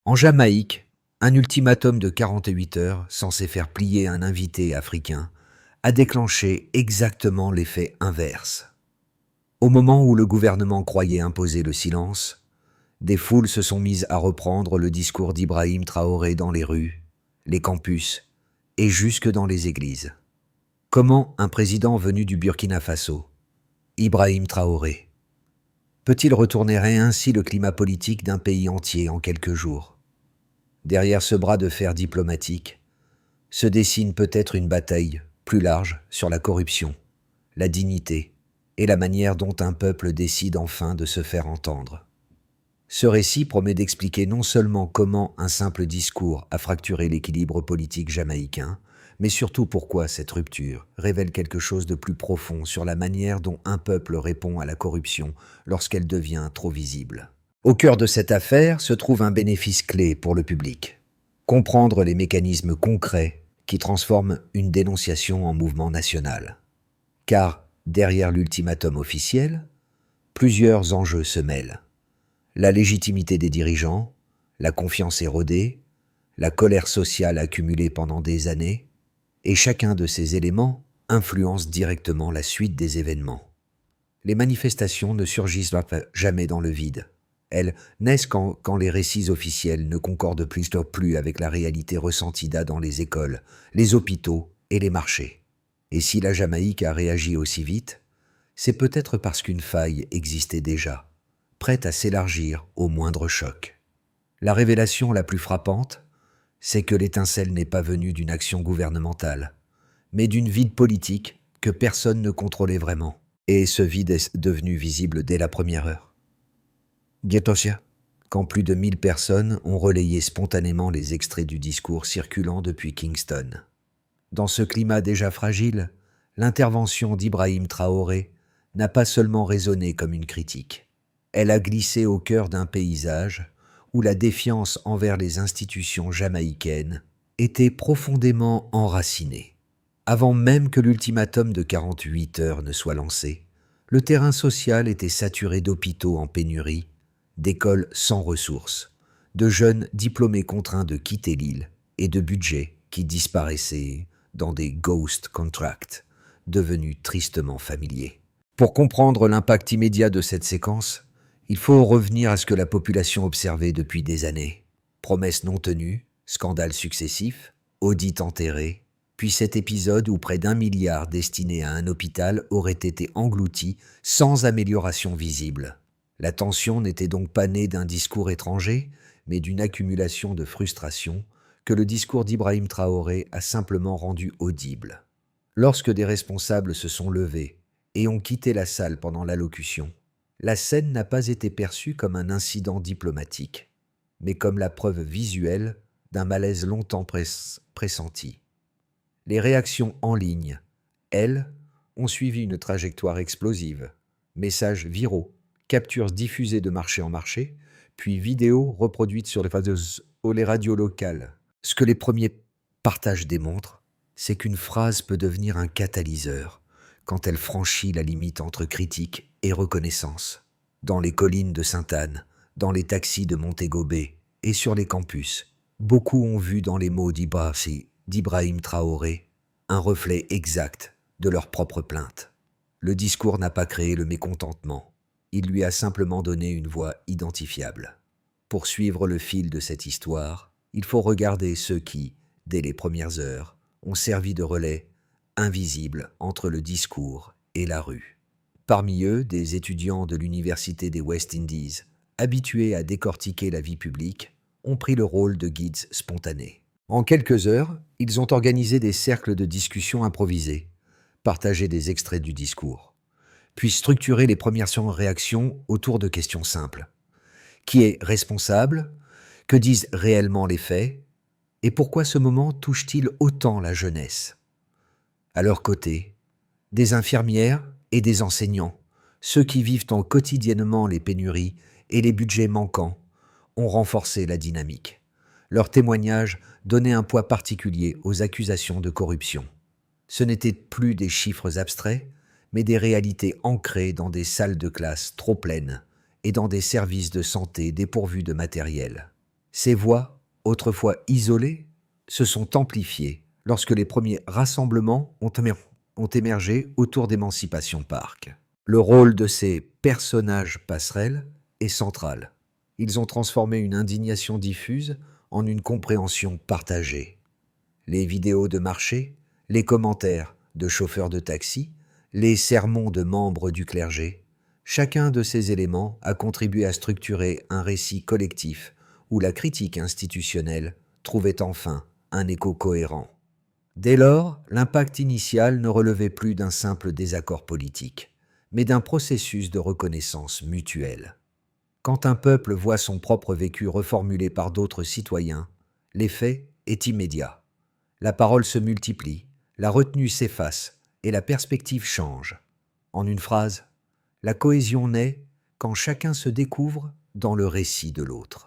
En Jamaïque, un ultimatum de 48 heures, censé faire plier un invité africain, a déclenché exactement l'effet inverse. Au moment où le gouvernement croyait imposer le silence, des foules se sont mises à reprendre le discours d'Ibrahim Traoré dans les rues, les campus et jusque dans les églises. Comment un président venu du Burkina Faso, Ibrahim Traoré, peut-il retourner ainsi le climat politique d'un pays entier en quelques jours ? Derrière ce bras de fer diplomatique se dessine peut-être une bataille plus large sur la corruption, la dignité et la manière dont un peuple décide enfin de se faire entendre. Ce récit promet d'expliquer non seulement comment un simple discours a fracturé l'équilibre politique jamaïcain, mais surtout pourquoi cette rupture révèle quelque chose de plus profond sur la manière dont un peuple répond à la corruption lorsqu'elle devient trop visible. Au cœur de cette affaire se trouve un bénéfice clé pour le public. Comprendre les mécanismes concrets qui transforment une dénonciation en mouvement national. Car, derrière l'ultimatum officiel, plusieurs enjeux se mêlent. La légitimité des dirigeants, la confiance érodée, la colère sociale accumulée pendant des années, et chacun de ces éléments influence directement la suite des événements. Les manifestations ne surgissent jamais dans le vide. Elles naissent quand les récits officiels ne concordent plus avec la réalité ressentie dans les écoles, les hôpitaux et les marchés. Et si la Jamaïque a réagi aussi vite, c'est peut-être parce qu'une faille existait déjà, prête à s'élargir au moindre choc. La révélation la plus frappante, c'est que l'étincelle n'est pas venue d'une action gouvernementale, mais d'une vide politique que personne ne contrôlait vraiment. Et ce vide est devenu visible dès la première heure. Guetosia, quand plus de 1000 personnes ont relayé spontanément les extraits du discours circulant depuis Kingston. Dans ce climat déjà fragile, l'intervention d'Ibrahim Traoré n'a pas seulement résonné comme une critique. Elle a glissé au cœur d'un paysage où la défiance envers les institutions jamaïcaines était profondément enracinée. Avant même que l'ultimatum de 48 heures ne soit lancé, le terrain social était saturé d'hôpitaux en pénurie, d'écoles sans ressources, de jeunes diplômés contraints de quitter l'île et de budgets qui disparaissaient dans des ghost contracts devenus tristement familiers. Pour comprendre l'impact immédiat de cette séquence, il faut revenir à ce que la population observait depuis des années. Promesses non tenues, scandales successifs, audits enterrés, puis cet épisode où près d'1 milliard destiné à un hôpital aurait été englouti sans amélioration visible. La tension n'était donc pas née d'un discours étranger, mais d'une accumulation de frustration que le discours d'Ibrahim Traoré a simplement rendu audible. Lorsque des responsables se sont levés et ont quitté la salle pendant l'allocution, la scène n'a pas été perçue comme un incident diplomatique, mais comme la preuve visuelle d'un malaise longtemps pressenti. Les réactions en ligne, elles, ont suivi une trajectoire explosive. Messages viraux, captures diffusées de marché en marché, puis vidéos reproduites sur les radios locales. Ce que les premiers partages démontrent, c'est qu'une phrase peut devenir un catalyseur quand elle franchit la limite entre critique et reconnaissance. Dans les collines de Sainte-Anne, dans les taxis de Montego Bay et sur les campus, beaucoup ont vu dans les mots d'Ibrahim Traoré un reflet exact de leur propre plainte. Le discours n'a pas créé le mécontentement, il lui a simplement donné une voix identifiable. Pour suivre le fil de cette histoire, il faut regarder ceux qui, dès les premières heures, ont servi de relais invisible entre le discours et la rue. Parmi eux, des étudiants de l'Université des West Indies, habitués à décortiquer la vie publique, ont pris le rôle de guides spontanés. En quelques heures, ils ont organisé des cercles de discussion improvisés, partagé des extraits du discours, puis structuré les premières réactions autour de questions simples. Qui est responsable ? Que disent réellement les faits ? Et pourquoi ce moment touche-t-il autant la jeunesse ? À leur côté, des infirmières et des enseignants, ceux qui vivent quotidiennement les pénuries et les budgets manquants, ont renforcé la dynamique. Leurs témoignages donnaient un poids particulier aux accusations de corruption. Ce n'étaient plus des chiffres abstraits, mais des réalités ancrées dans des salles de classe trop pleines et dans des services de santé dépourvus de matériel. Ces voix, autrefois isolées, se sont amplifiées lorsque les premiers rassemblements ont émergé autour d'Emancipation Park. Le rôle de ces personnages passerelles est central. Ils ont transformé une indignation diffuse en une compréhension partagée. Les vidéos de marché, les commentaires de chauffeurs de taxi, les sermons de membres du clergé, chacun de ces éléments a contribué à structurer un récit collectif où la critique institutionnelle trouvait enfin un écho cohérent. Dès lors, l'impact initial ne relevait plus d'un simple désaccord politique, mais d'un processus de reconnaissance mutuelle. Quand un peuple voit son propre vécu reformulé par d'autres citoyens, l'effet est immédiat. La parole se multiplie, la retenue s'efface et la perspective change. En une phrase, la cohésion naît quand chacun se découvre dans le récit de l'autre.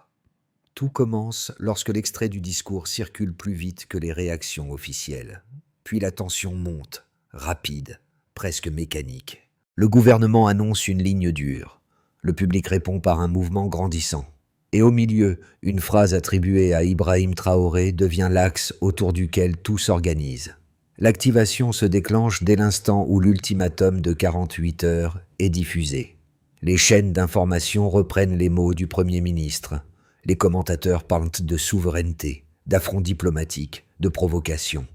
Tout commence lorsque l'extrait du discours circule plus vite que les réactions officielles. Puis la tension monte, rapide, presque mécanique. Le gouvernement annonce une ligne dure. Le public répond par un mouvement grandissant. Et au milieu, une phrase attribuée à Ibrahim Traoré devient l'axe autour duquel tout s'organise. L'activation se déclenche dès l'instant où l'ultimatum de 48 heures est diffusé. Les chaînes d'information reprennent les mots du Premier ministre. Les commentateurs parlent de souveraineté, d'affront diplomatique, de provocation.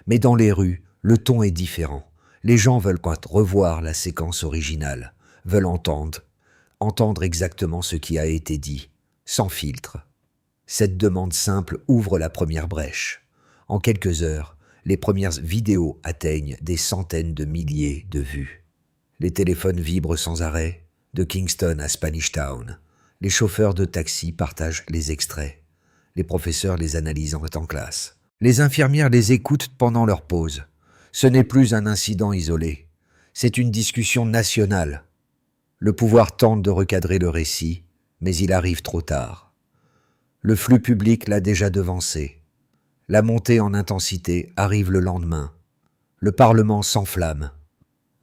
Mais dans les rues, le ton est différent. Les gens veulent revoir la séquence originale, veulent entendre exactement ce qui a été dit, sans filtre. Cette demande simple ouvre la première brèche. En quelques heures, les premières vidéos atteignent des centaines de milliers de vues. Les téléphones vibrent sans arrêt, de Kingston à Spanish Town. Les chauffeurs de taxi partagent les extraits. Les professeurs les analysent en classe. Les infirmières les écoutent pendant leur pause. Ce n'est plus un incident isolé. C'est une discussion nationale. Le pouvoir tente de recadrer le récit, mais il arrive trop tard. Le flux public l'a déjà devancé. La montée en intensité arrive le lendemain. Le Parlement s'enflamme.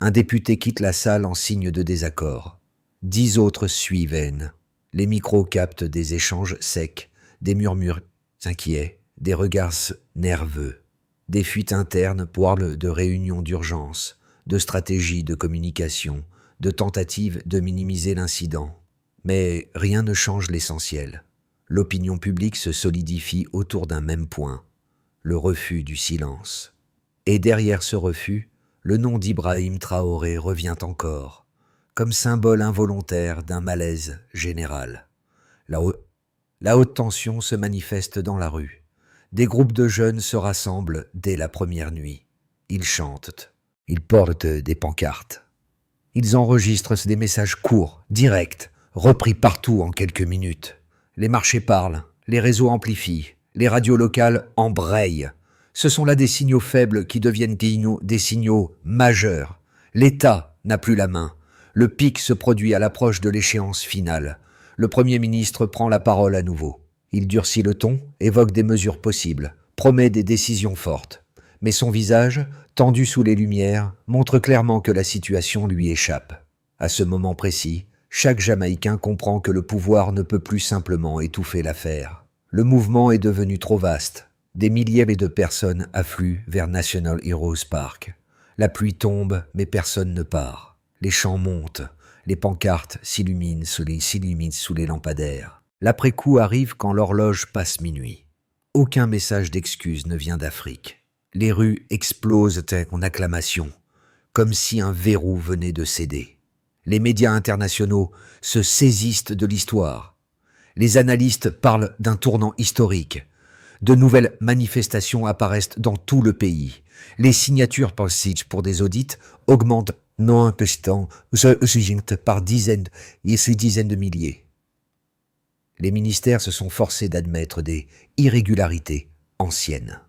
Un député quitte la salle en signe de désaccord. 10 autres suivent. Les micros captent des échanges secs, des murmures inquiets, des regards nerveux. Des fuites internes parlent de réunions d'urgence, de stratégies de communication, de tentatives de minimiser l'incident. Mais rien ne change l'essentiel. L'opinion publique se solidifie autour d'un même point, le refus du silence. Et derrière ce refus, le nom d'Ibrahim Traoré revient encore, comme symbole involontaire d'un malaise général. La haute tension se manifeste dans la rue. Des groupes de jeunes se rassemblent dès la première nuit. Ils chantent, ils portent des pancartes. Ils enregistrent des messages courts, directs, repris partout en quelques minutes. Les marchés parlent, les réseaux amplifient, les radios locales embrayent. Ce sont là des signaux faibles qui deviennent des signaux majeurs. L'État n'a plus la main. Le pic se produit à l'approche de l'échéance finale. Le Premier ministre prend la parole à nouveau. Il durcit le ton, évoque des mesures possibles, promet des décisions fortes. Mais son visage, tendu sous les lumières, montre clairement que la situation lui échappe. À ce moment précis, chaque Jamaïcain comprend que le pouvoir ne peut plus simplement étouffer l'affaire. Le mouvement est devenu trop vaste. Des milliers de personnes affluent vers National Heroes Park. La pluie tombe, mais personne ne part. Les chants montent. Les pancartes s'illuminent sous les lampadaires. L'après-coup arrive quand l'horloge passe minuit. Aucun message d'excuse ne vient d'Afrique. Les rues explosent en acclamations, comme si un verrou venait de céder. Les médias internationaux se saisissent de l'histoire. Les analystes parlent d'un tournant historique. De nouvelles manifestations apparaissent dans tout le pays. Les signatures pour des audits augmentent non par dizaines et dizaines de milliers. Les ministères se sont forcés d'admettre des irrégularités anciennes.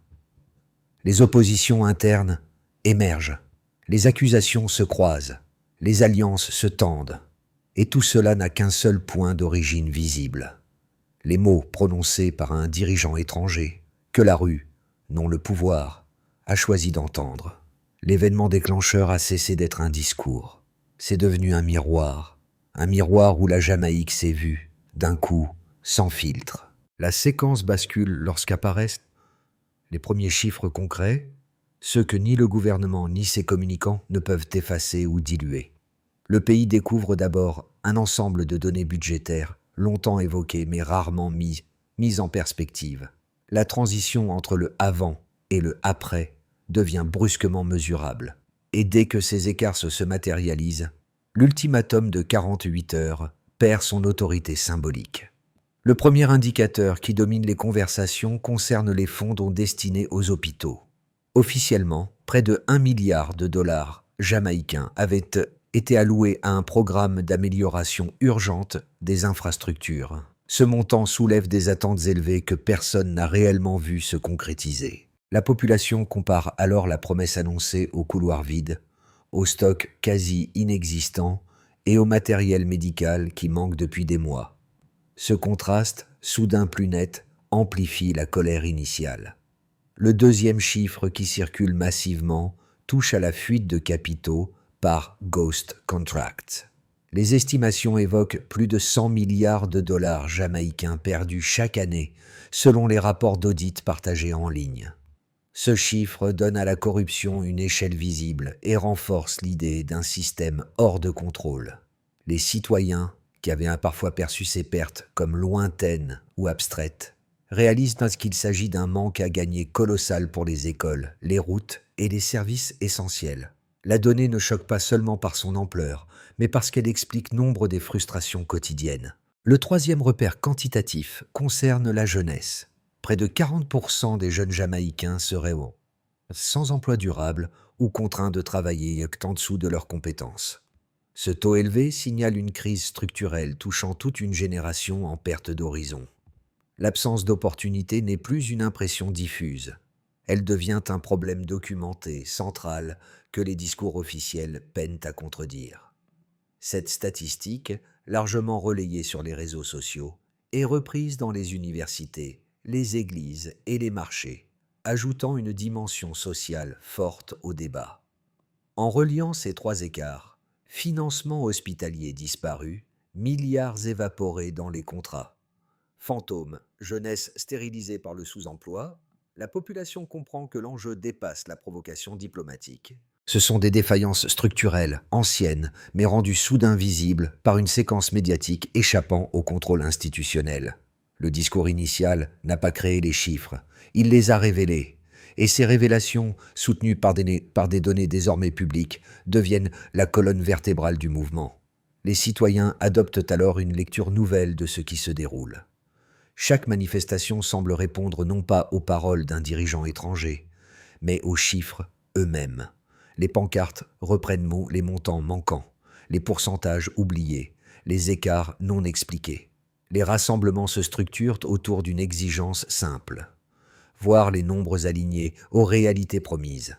Les oppositions internes émergent. Les accusations se croisent. Les alliances se tendent. Et tout cela n'a qu'un seul point d'origine visible. Les mots prononcés par un dirigeant étranger, que la rue, non le pouvoir, a choisi d'entendre. L'événement déclencheur a cessé d'être un discours. C'est devenu un miroir où la Jamaïque s'est vue, d'un coup, sans filtre. La séquence bascule lorsqu'apparaissent les premiers chiffres concrets, ceux que ni le gouvernement ni ses communicants ne peuvent effacer ou diluer. Le pays découvre d'abord un ensemble de données budgétaires, longtemps évoquées mais rarement mises en perspective. La transition entre le avant et le après devient brusquement mesurable. Et dès que ces écarts se matérialisent, l'ultimatum de 48 heures perd son autorité symbolique. Le premier indicateur qui domine les conversations concerne les fonds destinés aux hôpitaux. Officiellement, près de 1 milliard de dollars jamaïcains avaient été alloués à un programme d'amélioration urgente des infrastructures. Ce montant soulève des attentes élevées que personne n'a réellement vu se concrétiser. La population compare alors la promesse annoncée aux couloirs vides, au stock quasi inexistant et au matériel médical qui manque depuis des mois. Ce contraste, soudain plus net, amplifie la colère initiale. Le deuxième chiffre qui circule massivement touche à la fuite de capitaux par Ghost Contracts. Les estimations évoquent plus de 100 milliards de dollars jamaïcains perdus chaque année, selon les rapports d'audit partagés en ligne. Ce chiffre donne à la corruption une échelle visible et renforce l'idée d'un système hors de contrôle. Les citoyens, qui avaient parfois perçu ces pertes comme lointaines ou abstraites, réalisent qu'il s'agit d'un manque à gagner colossal pour les écoles, les routes et les services essentiels. La donnée ne choque pas seulement par son ampleur, mais parce qu'elle explique nombre des frustrations quotidiennes. Le troisième repère quantitatif concerne la jeunesse. Près de 40% des jeunes Jamaïcains seraient sans emploi durable ou contraints de travailler en dessous de leurs compétences. Ce taux élevé signale une crise structurelle touchant toute une génération en perte d'horizon. L'absence d'opportunité n'est plus une impression diffuse. Elle devient un problème documenté, central, que les discours officiels peinent à contredire. Cette statistique, largement relayée sur les réseaux sociaux, est reprise dans les universités, les églises et les marchés, ajoutant une dimension sociale forte au débat. En reliant ces trois écarts, financement hospitalier disparu, milliards évaporés dans les contrats, fantômes, jeunesse stérilisée par le sous-emploi, la population comprend que l'enjeu dépasse la provocation diplomatique. Ce sont des défaillances structurelles, anciennes, mais rendues soudain visibles par une séquence médiatique échappant au contrôle institutionnel. Le discours initial n'a pas créé les chiffres, il les a révélés. Et ces révélations, soutenues par des données désormais publiques, deviennent la colonne vertébrale du mouvement. Les citoyens adoptent alors une lecture nouvelle de ce qui se déroule. Chaque manifestation semble répondre non pas aux paroles d'un dirigeant étranger, mais aux chiffres eux-mêmes. Les pancartes reprennent les montants manquants, les pourcentages oubliés, les écarts non expliqués. Les rassemblements se structurent autour d'une exigence simple: voir les nombres alignés aux réalités promises.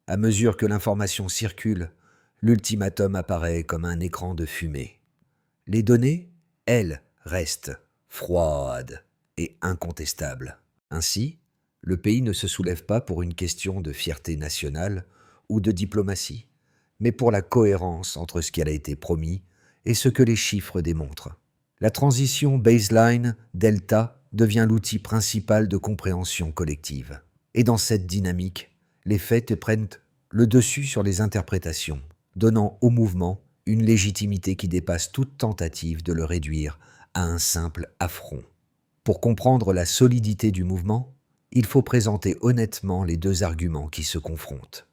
À mesure que l'information circule, l'ultimatum apparaît comme un écran de fumée. Les données, elles, restent froides et incontestables. Ainsi, le pays ne se soulève pas pour une question de fierté nationale ou de diplomatie, mais pour la cohérence entre ce qui a été promis et ce que les chiffres démontrent. La transition baseline-delta devient l'outil principal de compréhension collective. Et dans cette dynamique, les faits prennent le dessus sur les interprétations, donnant au mouvement une légitimité qui dépasse toute tentative de le réduire à un simple affront. Pour comprendre la solidité du mouvement, il faut présenter honnêtement les deux arguments qui se confrontent.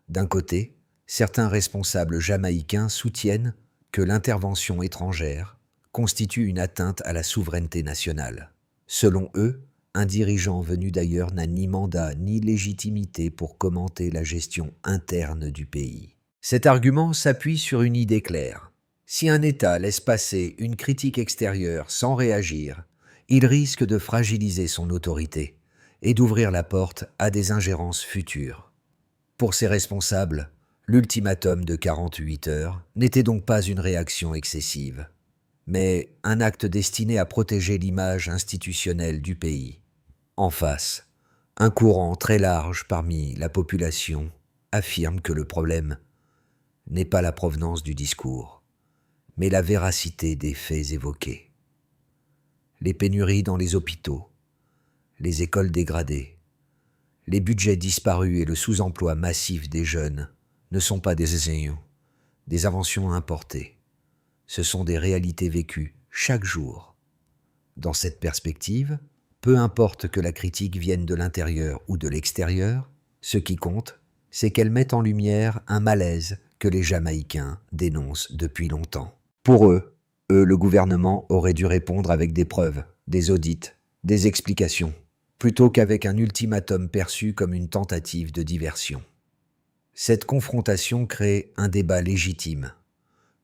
D'un côté, certains responsables jamaïcains soutiennent que l'intervention étrangère constitue une atteinte à la souveraineté nationale. Selon eux, un dirigeant venu d'ailleurs n'a ni mandat ni légitimité pour commenter la gestion interne du pays. Cet argument s'appuie sur une idée claire. Si un État laisse passer une critique extérieure sans réagir, il risque de fragiliser son autorité et d'ouvrir la porte à des ingérences futures. Pour ces responsables, l'ultimatum de 48 heures n'était donc pas une réaction excessive, mais un acte destiné à protéger l'image institutionnelle du pays. En face, un courant très large parmi la population affirme que le problème n'est pas la provenance du discours, mais la véracité des faits évoqués. les pénuries dans les hôpitaux, les écoles dégradées, les budgets disparus et le sous-emploi massif des jeunes ne sont pas des inventions importées. Ce sont des réalités vécues chaque jour. Dans cette perspective, peu importe que la critique vienne de l'intérieur ou de l'extérieur, ce qui compte, c'est qu'elle mette en lumière un malaise que les Jamaïcains dénoncent depuis longtemps. Pour eux, le gouvernement aurait dû répondre avec des preuves, des audits, des explications, plutôt qu'avec un ultimatum perçu comme une tentative de diversion. Cette confrontation crée un débat légitime.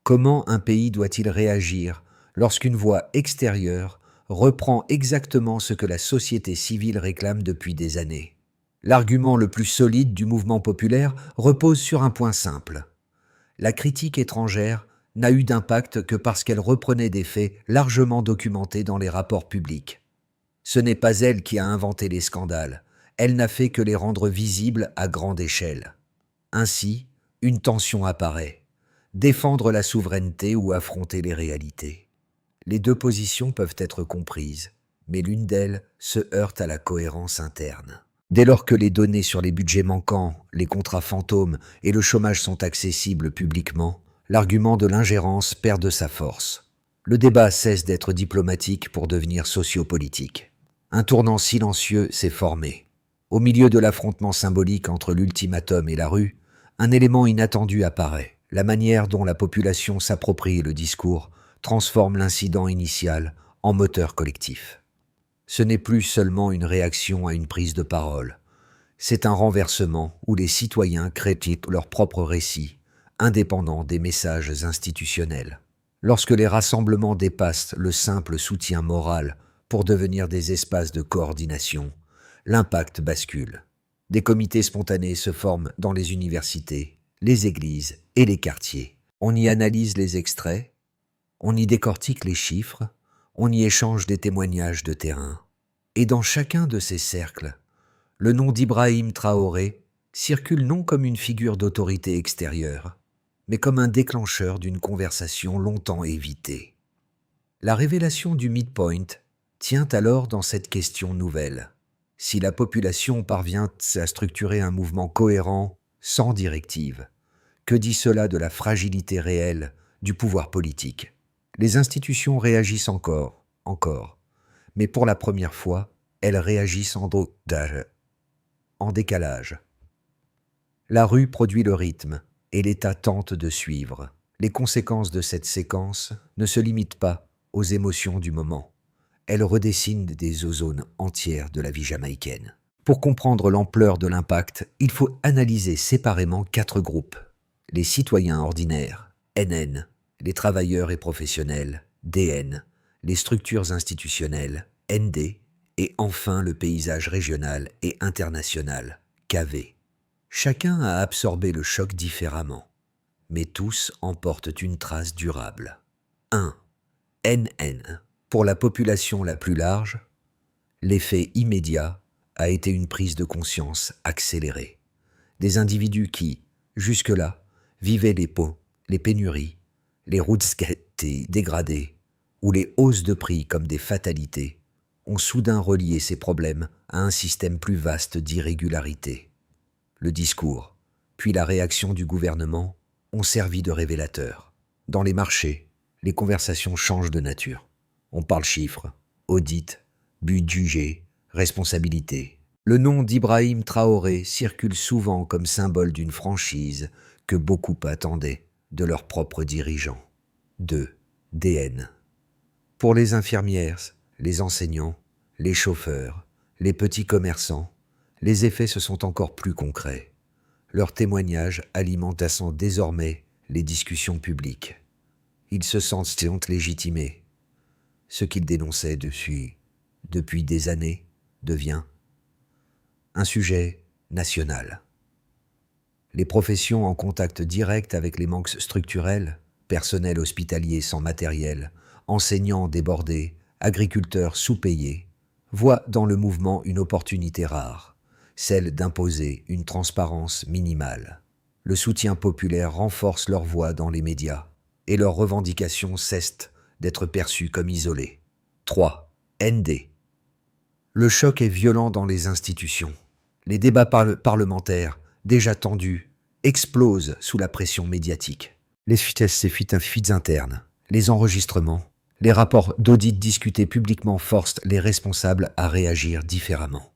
Comment un pays doit-il réagir lorsqu'une voix extérieure reprend exactement ce que la société civile réclame depuis des années? L'argument le plus solide du mouvement populaire repose sur un point simple. La critique étrangère n'a eu d'impact que parce qu'elle reprenait des faits largement documentés dans les rapports publics. Ce n'est pas elle qui a inventé les scandales, elle n'a fait que les rendre visibles à grande échelle. Ainsi, une tension apparaît. Défendre la souveraineté ou affronter les réalités. Les deux positions peuvent être comprises, mais l'une d'elles se heurte à la cohérence interne. Dès lors que les données sur les budgets manquants, les contrats fantômes et le chômage sont accessibles publiquement, l'argument de l'ingérence perd de sa force. Le débat cesse d'être diplomatique pour devenir sociopolitique. Un tournant silencieux s'est formé. Au milieu de l'affrontement symbolique entre l'ultimatum et la rue, un élément inattendu apparaît. La manière dont la population s'approprie le discours transforme l'incident initial en moteur collectif. Ce n'est plus seulement une réaction à une prise de parole, c'est un renversement où les citoyens créent leur propre récit, indépendant des messages institutionnels. Lorsque les rassemblements dépassent le simple soutien moral pour devenir des espaces de coordination, l'impact bascule. Des comités spontanés se forment dans les universités, les églises et les quartiers. On y analyse les extraits, on y décortique les chiffres, on y échange des témoignages de terrain. Et dans chacun de ces cercles, le nom d'Ibrahim Traoré circule non comme une figure d'autorité extérieure, mais comme un déclencheur d'une conversation longtemps évitée. La révélation du midpoint tient alors dans cette question nouvelle. Si la population parvient à structurer un mouvement cohérent, sans directive, que dit cela de la fragilité réelle du pouvoir politique? Les institutions réagissent encore, mais pour la première fois, elles réagissent en décalage. La rue produit le rythme, et l'État tente de suivre. Les conséquences de cette séquence ne se limitent pas aux émotions du moment. Elles redessinent des zones entières de la vie jamaïcaine. Pour comprendre l'ampleur de l'impact, il faut analyser séparément 4 groupes. Les citoyens ordinaires, NN, les travailleurs et professionnels, DN, les structures institutionnelles, ND, et enfin le paysage régional et international, KV. Chacun a absorbé le choc différemment, mais tous en portent une trace durable. 1. NN. Pour la population la plus large, l'effet immédiat a été une prise de conscience accélérée. Des individus qui, jusque-là, vivaient les pénuries, les routes dégradées ou les hausses de prix comme des fatalités, ont soudain relié ces problèmes à un système plus vaste d'irrégularités. Le discours, puis la réaction du gouvernement ont servi de révélateurs. Dans les marchés, les conversations changent de nature. On parle chiffres, audit, budget, responsabilité. Le nom d'Ibrahim Traoré circule souvent comme symbole d'une franchise que beaucoup attendaient de leurs propres dirigeants. 2. DN. Pour les infirmières, les enseignants, les chauffeurs, les petits commerçants, les effets se sont encore plus concrets. Leurs témoignages alimentent désormais les discussions publiques. Ils se sentent légitimés. Ce qu'ils dénonçaient depuis des années devient un sujet national. Les professions en contact direct avec les manques structurels, personnel hospitalier sans matériel, enseignants débordés, agriculteurs sous-payés, voient dans le mouvement une opportunité rare, celle d'imposer une transparence minimale. Le soutien populaire renforce leur voix dans les médias et leurs revendications cessent d'être perçues comme isolées. 3. ND. Le choc est violent dans les institutions. Les débats parlementaires, déjà tendus, explosent sous la pression médiatique. Les fuites internes, les enregistrements, les rapports d'audit discutés publiquement forcent les responsables à réagir différemment.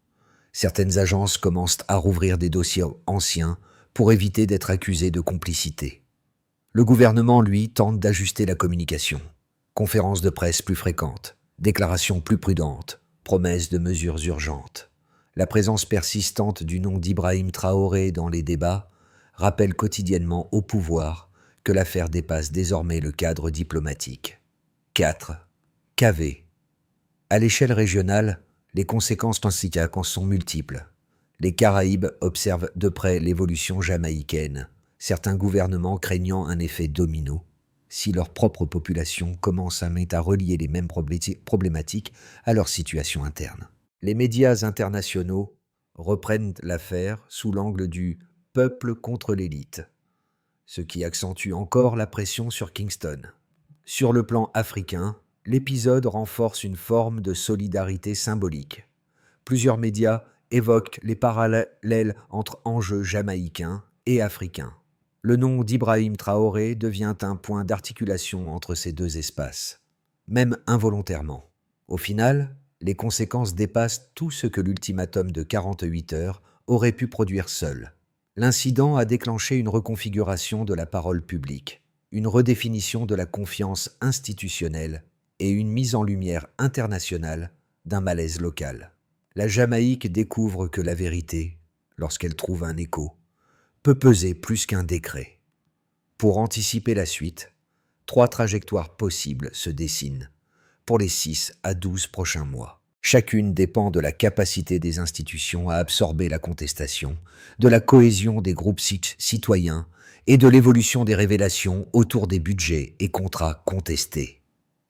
Certaines agences commencent à rouvrir des dossiers anciens pour éviter d'être accusées de complicité. Le gouvernement, lui, tente d'ajuster la communication. Conférences de presse plus fréquentes, déclarations plus prudentes, promesses de mesures urgentes. La présence persistante du nom d'Ibrahim Traoré dans les débats rappelle quotidiennement au pouvoir que l'affaire dépasse désormais le cadre diplomatique. 4. KV. À l'échelle régionale, les conséquences sont multiples. Les Caraïbes observent de près l'évolution jamaïcaine, certains gouvernements craignant un effet domino, si leur propre population commence à relier les mêmes problématiques à leur situation interne. Les médias internationaux reprennent l'affaire sous l'angle du « peuple contre l'élite », ce qui accentue encore la pression sur Kingston. Sur le plan africain, l'épisode renforce une forme de solidarité symbolique. Plusieurs médias évoquent les parallèles entre enjeux jamaïcains et africains. Le nom d'Ibrahim Traoré devient un point d'articulation entre ces deux espaces, même involontairement. Au final, les conséquences dépassent tout ce que l'ultimatum de 48 heures aurait pu produire seul. L'incident a déclenché une reconfiguration de la parole publique, une redéfinition de la confiance institutionnelle et une mise en lumière internationale d'un malaise local. La Jamaïque découvre que la vérité, lorsqu'elle trouve un écho, peut peser plus qu'un décret. Pour anticiper la suite, 3 trajectoires possibles se dessinent pour les 6 à 12 prochains mois. Chacune dépend de la capacité des institutions à absorber la contestation, de la cohésion des groupes citoyens et de l'évolution des révélations autour des budgets et contrats contestés.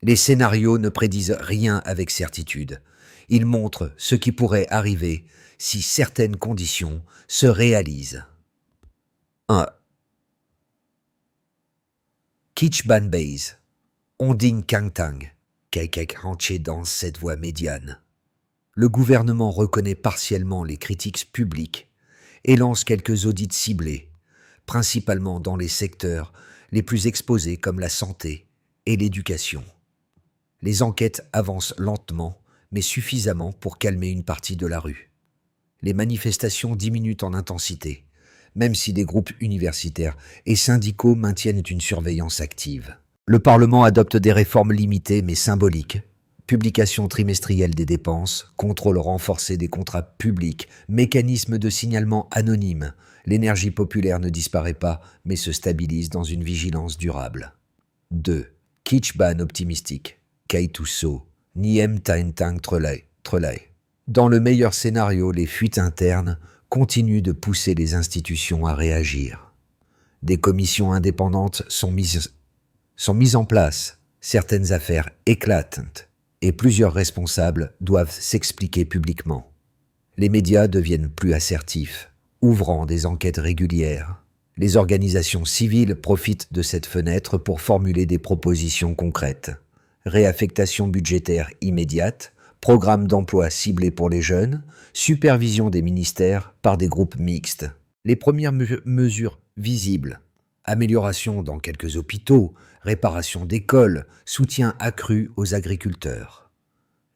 Les scénarios ne prédisent rien avec certitude. Ils montrent ce qui pourrait arriver si certaines conditions se réalisent. 1. Kichban Base, Onding Kangtang, Kaikek Hanche dans cette voie médiane. Le gouvernement reconnaît partiellement les critiques publiques et lance quelques audits ciblés, principalement dans les secteurs les plus exposés comme la santé et l'éducation. Les enquêtes avancent lentement, mais suffisamment pour calmer une partie de la rue. Les manifestations diminuent en intensité, même si des groupes universitaires et syndicaux maintiennent une surveillance active. Le Parlement adopte des réformes limitées mais symboliques. Publication trimestrielle des dépenses, contrôle renforcé des contrats publics, mécanisme de signalement anonyme. L'énergie populaire ne disparaît pas, mais se stabilise dans une vigilance durable. 2. Kichban optimistique. Kaituso. Niem Taintang Trelay. Dans le meilleur scénario, les fuites internes continuent de pousser les institutions à réagir. Des commissions indépendantes sont mises en place. Certaines affaires éclatent et plusieurs responsables doivent s'expliquer publiquement. Les médias deviennent plus assertifs, ouvrant des enquêtes régulières. Les organisations civiles profitent de cette fenêtre pour formuler des propositions concrètes. Réaffectation budgétaire immédiate, programme d'emploi ciblé pour les jeunes, supervision des ministères par des groupes mixtes. Les premières mesures visibles, amélioration dans quelques hôpitaux, réparation d'écoles, soutien accru aux agriculteurs,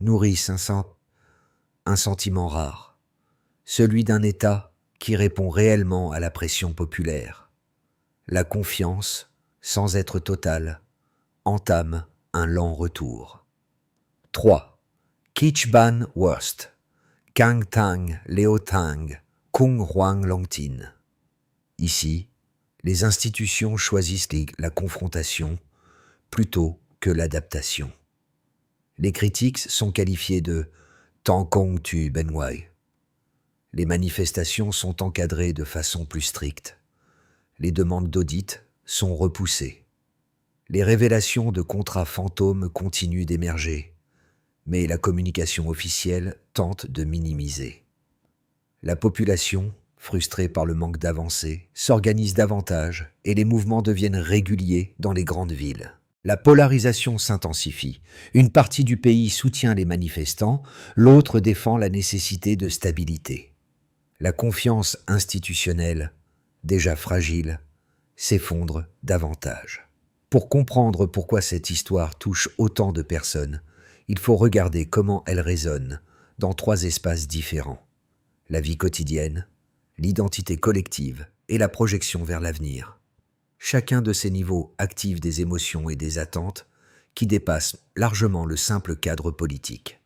nourrissent un sentiment rare, celui d'un État qui répond réellement à la pression populaire. La confiance, sans être totale, entame un lent retour. 3. Kichban Worst, Kang Tang Leo Tang, Kung Huang Longtin. Ici, les institutions choisissent la confrontation plutôt que l'adaptation. Les critiques sont qualifiées de « Tankong tu Benwai ». Les manifestations sont encadrées de façon plus stricte. Les demandes d'audit sont repoussées. Les révélations de contrats fantômes continuent d'émerger, mais la communication officielle tente de minimiser. La population, frustrée par le manque d'avancées, s'organise davantage et les mouvements deviennent réguliers dans les grandes villes. La polarisation s'intensifie. Une partie du pays soutient les manifestants, l'autre défend la nécessité de stabilité. La confiance institutionnelle, déjà fragile, s'effondre davantage. Pour comprendre pourquoi cette histoire touche autant de personnes, il faut regarder comment elle résonne dans 3 espaces différents. La vie quotidienne, l'identité collective et la projection vers l'avenir. Chacun de ces niveaux active des émotions et des attentes qui dépassent largement le simple cadre politique.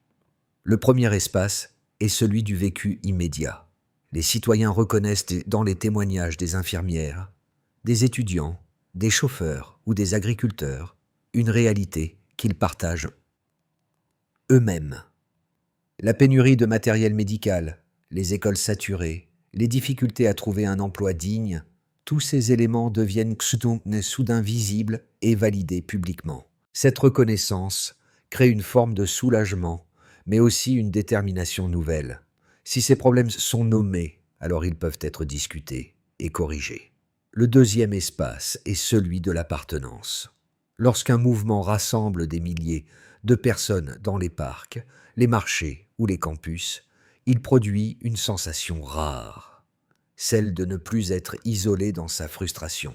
Le premier espace est celui du vécu immédiat. Les citoyens reconnaissent dans les témoignages des infirmières, des étudiants, des chauffeurs ou des agriculteurs une réalité qu'ils partagent eux-mêmes. La pénurie de matériel médical, les écoles saturées, les difficultés à trouver un emploi digne, tous ces éléments deviennent soudain visibles et validés publiquement. Cette reconnaissance crée une forme de soulagement, mais aussi une détermination nouvelle. Si ces problèmes sont nommés, alors ils peuvent être discutés et corrigés. Le deuxième espace est celui de l'appartenance. Lorsqu'un mouvement rassemble des milliers de personnes dans les parcs, les marchés ou les campus, il produit une sensation rare, celle de ne plus être isolé dans sa frustration.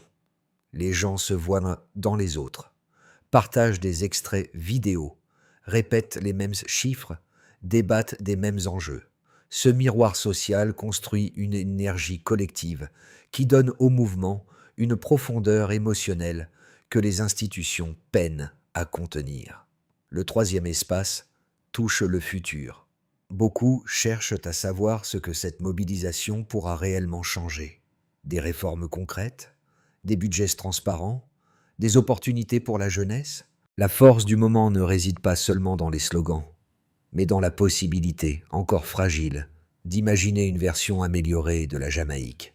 Les gens se voient dans les autres, partagent des extraits vidéo, répètent les mêmes chiffres, débattent des mêmes enjeux. Ce miroir social construit une énergie collective qui donne au mouvement une profondeur émotionnelle que les institutions peinent à contenir. Le troisième espace touche le futur. Beaucoup cherchent à savoir ce que cette mobilisation pourra réellement changer. Des réformes concrètes, des budgets transparents, des opportunités pour la jeunesse. La force du moment ne réside pas seulement dans les slogans, mais dans la possibilité, encore fragile, d'imaginer une version améliorée de la Jamaïque.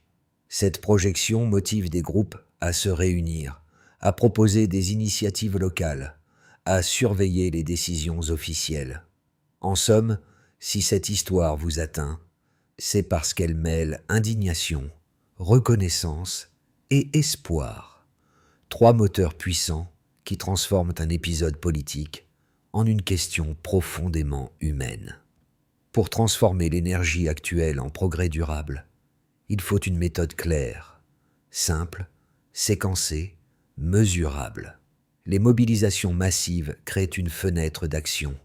Cette projection motive des groupes à se réunir, à proposer des initiatives locales, à surveiller les décisions officielles. En somme, si cette histoire vous atteint, c'est parce qu'elle mêle indignation, reconnaissance et espoir. 3 moteurs puissants qui transforment un épisode politique en une question profondément humaine. Pour transformer l'énergie actuelle en progrès durable, il faut une méthode claire, simple, séquencée, mesurable. Les mobilisations massives créent une fenêtre d'action,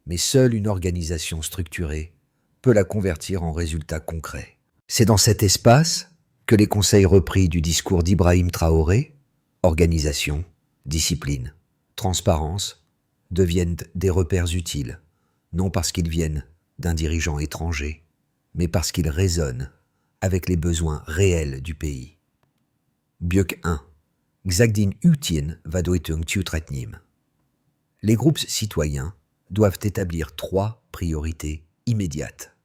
mais seule une organisation structurée peut la convertir en résultats concrets. C'est dans cet espace que les conseils repris du discours d'Ibrahim Traoré, organisation, discipline, transparence, deviennent des repères utiles, non parce qu'ils viennent d'un dirigeant étranger, mais parce qu'ils résonnent avec les besoins réels du pays. Biuk 1. Xagdin Utien Vadoitung Tiutretnim. Les groupes citoyens doivent établir 3 priorités immédiates.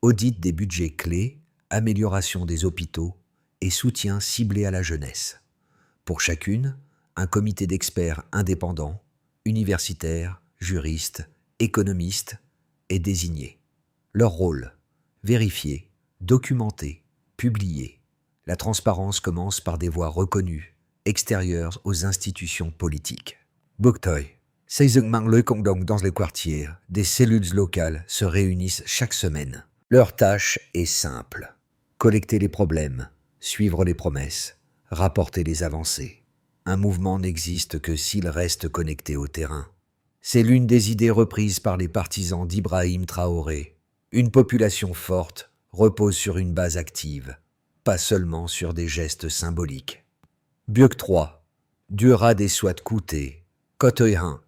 Audit des budgets clés, amélioration des hôpitaux et soutien ciblé à la jeunesse. Pour chacune, un comité d'experts indépendants, universitaires, juristes, économistes est désigné. Leur rôle, vérifier, documenter, publier. La transparence commence par des voix reconnues, extérieures aux institutions politiques. Buktoy. Dans les quartiers, des cellules locales se réunissent chaque semaine. Leur tâche est simple. Collecter les problèmes, suivre les promesses, rapporter les avancées. Un mouvement n'existe que s'il reste connecté au terrain. C'est l'une des idées reprises par les partisans d'Ibrahim Traoré. Une population forte repose sur une base active, pas seulement sur des gestes symboliques. Biuk 3. Dura des soit coûté. Kotoyhan.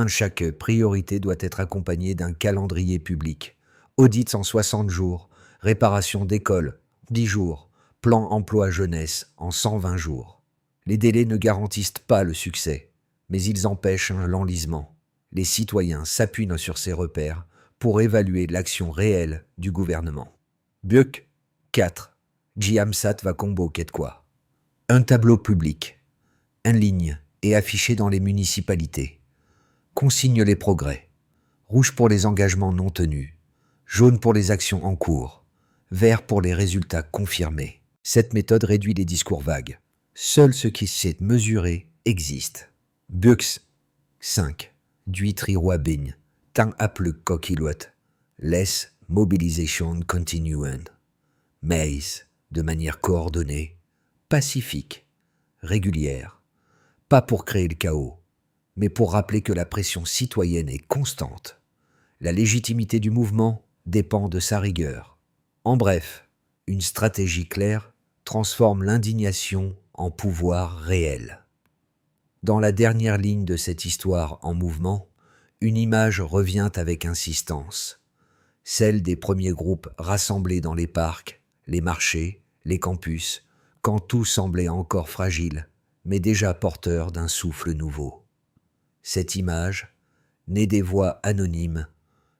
Chaque priorité doit être accompagnée d'un calendrier public. Audits en 60 jours, réparation d'écoles, 10 jours, plan emploi jeunesse en 120 jours. Les délais ne garantissent pas le succès, mais ils empêchent l'enlisement. Les citoyens s'appuient sur ces repères pour évaluer l'action réelle du gouvernement. Biuk 4. Jiamsat va combo quoi. Un tableau public, en ligne et affiché dans les municipalités. Consigne les progrès. Rouge pour les engagements non tenus. Jaune pour les actions en cours. Vert pour les résultats confirmés. Cette méthode réduit les discours vagues. Seul ce qui s'est mesuré existe. Biuk 5. Duitriroabing, tang apluk kokilot, less mobilisation continuen. Mais, de manière coordonnée, pacifique, régulière, pas pour créer le chaos, mais pour rappeler que la pression citoyenne est constante. La légitimité du mouvement dépend de sa rigueur. En bref, une stratégie claire transforme l'indignation en pouvoir réel. Dans la dernière ligne de cette histoire en mouvement, une image revient avec insistance, celle des premiers groupes rassemblés dans les parcs, les marchés, les campus, quand tout semblait encore fragile, mais déjà porteur d'un souffle nouveau. Cette image, née des voix anonymes,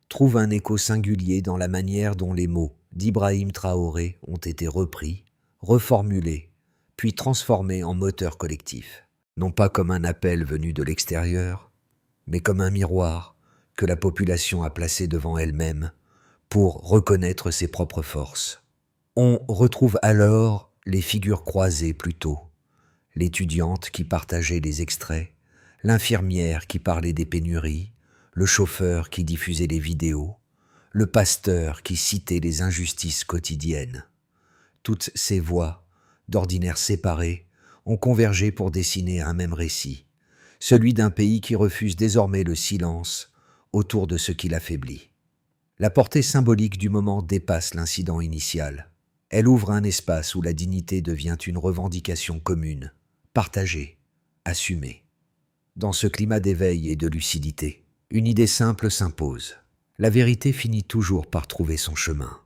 trouve un écho singulier dans la manière dont les mots d'Ibrahim Traoré ont été repris, reformulés, puis transformés en moteur collectif, non pas comme un appel venu de l'extérieur, mais comme un miroir que la population a placé devant elle-même pour reconnaître ses propres forces. On retrouve alors les figures croisées plus tôt, l'étudiante qui partageait les extraits, l'infirmière qui parlait des pénuries, le chauffeur qui diffusait les vidéos, le pasteur qui citait les injustices quotidiennes. Toutes ces voix, d'ordinaire séparées, ont convergé pour dessiner un même récit, celui d'un pays qui refuse désormais le silence autour de ce qui l'affaiblit. La portée symbolique du moment dépasse l'incident initial. Elle ouvre un espace où la dignité devient une revendication commune, partagée, assumée. Dans ce climat d'éveil et de lucidité, une idée simple s'impose. La vérité finit toujours par trouver son chemin.